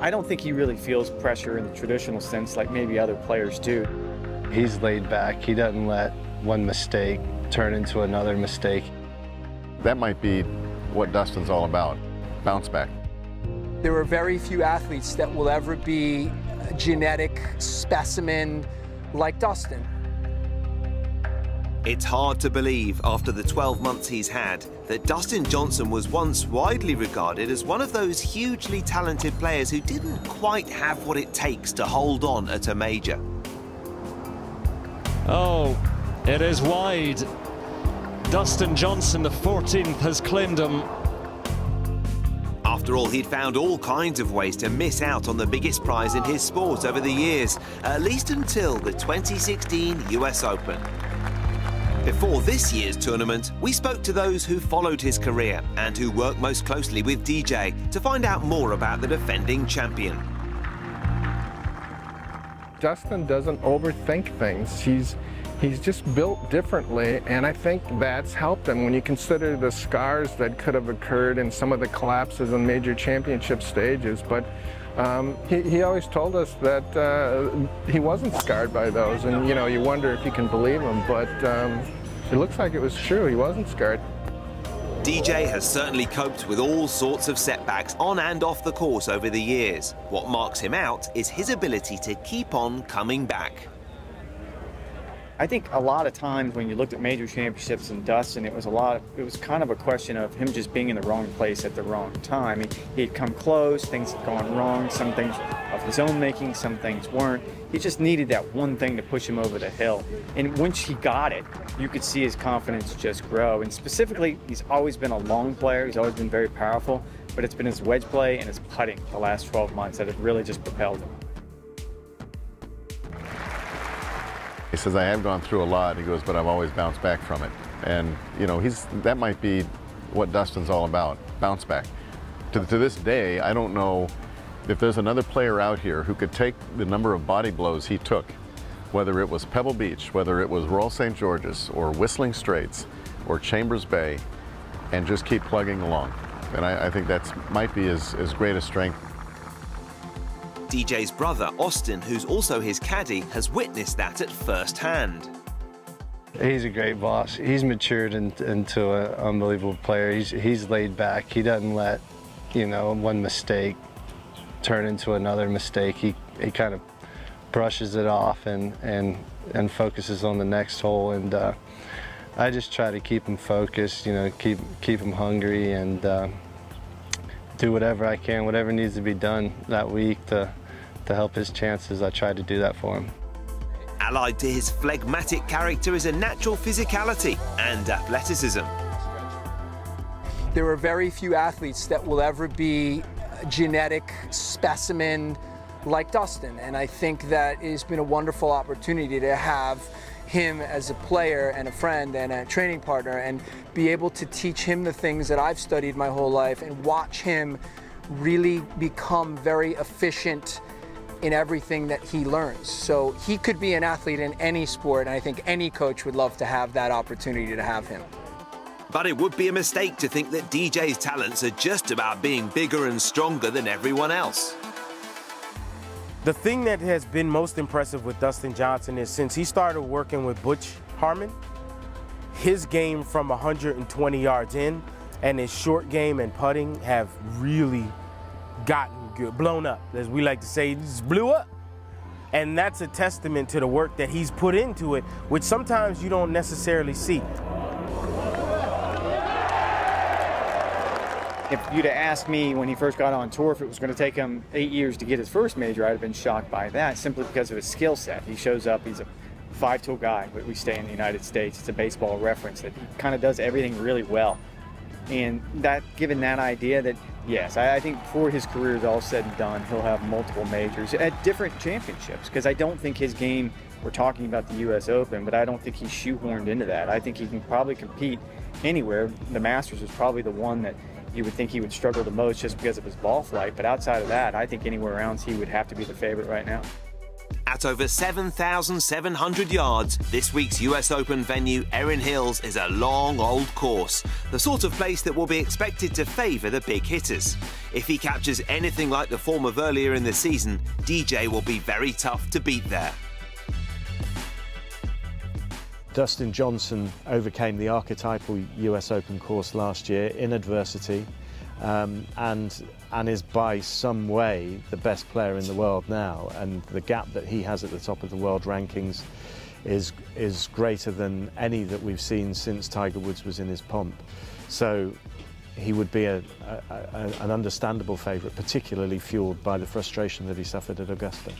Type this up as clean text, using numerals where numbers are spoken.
I don't think he really feels pressure in the traditional sense like maybe other players do. He's laid back. He doesn't let one mistake turn into another mistake. That might be what Dustin's all about, bounce back. There are very few athletes that will ever be a genetic specimen like Dustin. It's hard to believe, after the 12 months he's had, that Dustin Johnson was once widely regarded as one of those hugely talented players who didn't quite have what it takes to hold on at a major. Oh, it is wide. Dustin Johnson, the 14th, has claimed him. After all, he'd found all kinds of ways to miss out on the biggest prize in his sport over the years, at least until the 2016 US Open. Before this year's tournament, we spoke to those who followed his career and who worked most closely with DJ to find out more about the defending champion. Dustin doesn't overthink things. He's just built differently, and I think that's helped him when you consider the scars that could have occurred in some of the collapses on major championship stages. But he always told us that he wasn't scarred by those, and you know, you wonder if you can believe him, but it looks like it was true. He wasn't scarred. DJ has certainly coped with all sorts of setbacks on and off the course over the years. What marks him out is his ability to keep on coming back. I think a lot of times when you looked at major championships in Dustin, it was kind of a question of him just being in the wrong place at the wrong time. He'd come close, things had gone wrong, some things of his own making, some things weren't. He just needed that one thing to push him over the hill. And once he got it, you could see his confidence just grow. And specifically, he's always been a long player, he's always been very powerful, but it's been his wedge play and his putting the last 12 months that have really just propelled him. He says, I have gone through a lot, he goes, but I've always bounced back from it. And, you know, that might be what Dustin's all about, bounce back. To this day, I don't know if there's another player out here who could take the number of body blows he took, whether it was Pebble Beach, whether it was Royal St. George's, or Whistling Straits, or Chambers Bay, and just keep plugging along. And I think that might be his greatest strength. DJ's brother, Austin, who's also his caddy, has witnessed that at first hand. He's a great boss. He's matured into an unbelievable player. He's laid back. He doesn't let, you know, one mistake turn into another mistake. He kind of brushes it off and focuses on the next hole. And I just try to keep him focused, you know, keep him hungry, and do whatever I can, whatever needs to be done that week to help his chances. I try to do that for him. Allied to his phlegmatic character is a natural physicality and athleticism. There are very few athletes that will ever be a genetic specimen like Dustin, and I think that it's been a wonderful opportunity to have him as a player and a friend and a training partner, and be able to teach him the things that I've studied my whole life and watch him really become very efficient in everything that he learns. So he could be an athlete in any sport, and I think any coach would love to have that opportunity to have him. But it would be a mistake to think that DJ's talents are just about being bigger and stronger than everyone else. The thing that has been most impressive with Dustin Johnson is since he started working with Butch Harmon, his game from 120 yards in and his short game and putting have really gotten good, blown up, as we like to say, just blew up. And that's a testament to the work that he's put into it, which sometimes you don't necessarily see. If you'd have asked me when he first got on tour if it was going to take him 8 years to get his first major, I'd have been shocked by that, simply because of his skill set. He shows up, he's a five-tool guy, but we stay in the United States. It's a baseball reference that he kind of does everything really well. And that, given that idea that, yes, I think before his career is all said and done, he'll have multiple majors at different championships, because I don't think his game, we're talking about the US Open, but I don't think he's shoehorned into that. I think he can probably compete anywhere. The Masters is probably the one that you would think he would struggle the most just because of his ball flight, but outside of that, I think anywhere else he would have to be the favorite right now. At over 7,700 yards, this week's US Open venue, Erin Hills, is a long, old course, the sort of place that will be expected to favour the big hitters. If he captures anything like the form of earlier in the season, DJ will be very tough to beat there. Dustin Johnson overcame the archetypal US Open course last year in adversity, and is by some way the best player in the world now, and the gap that he has at the top of the world rankings is greater than any that we've seen since Tiger Woods was in his pomp. So he would be an understandable favourite, particularly fuelled by the frustration that he suffered at Augusta.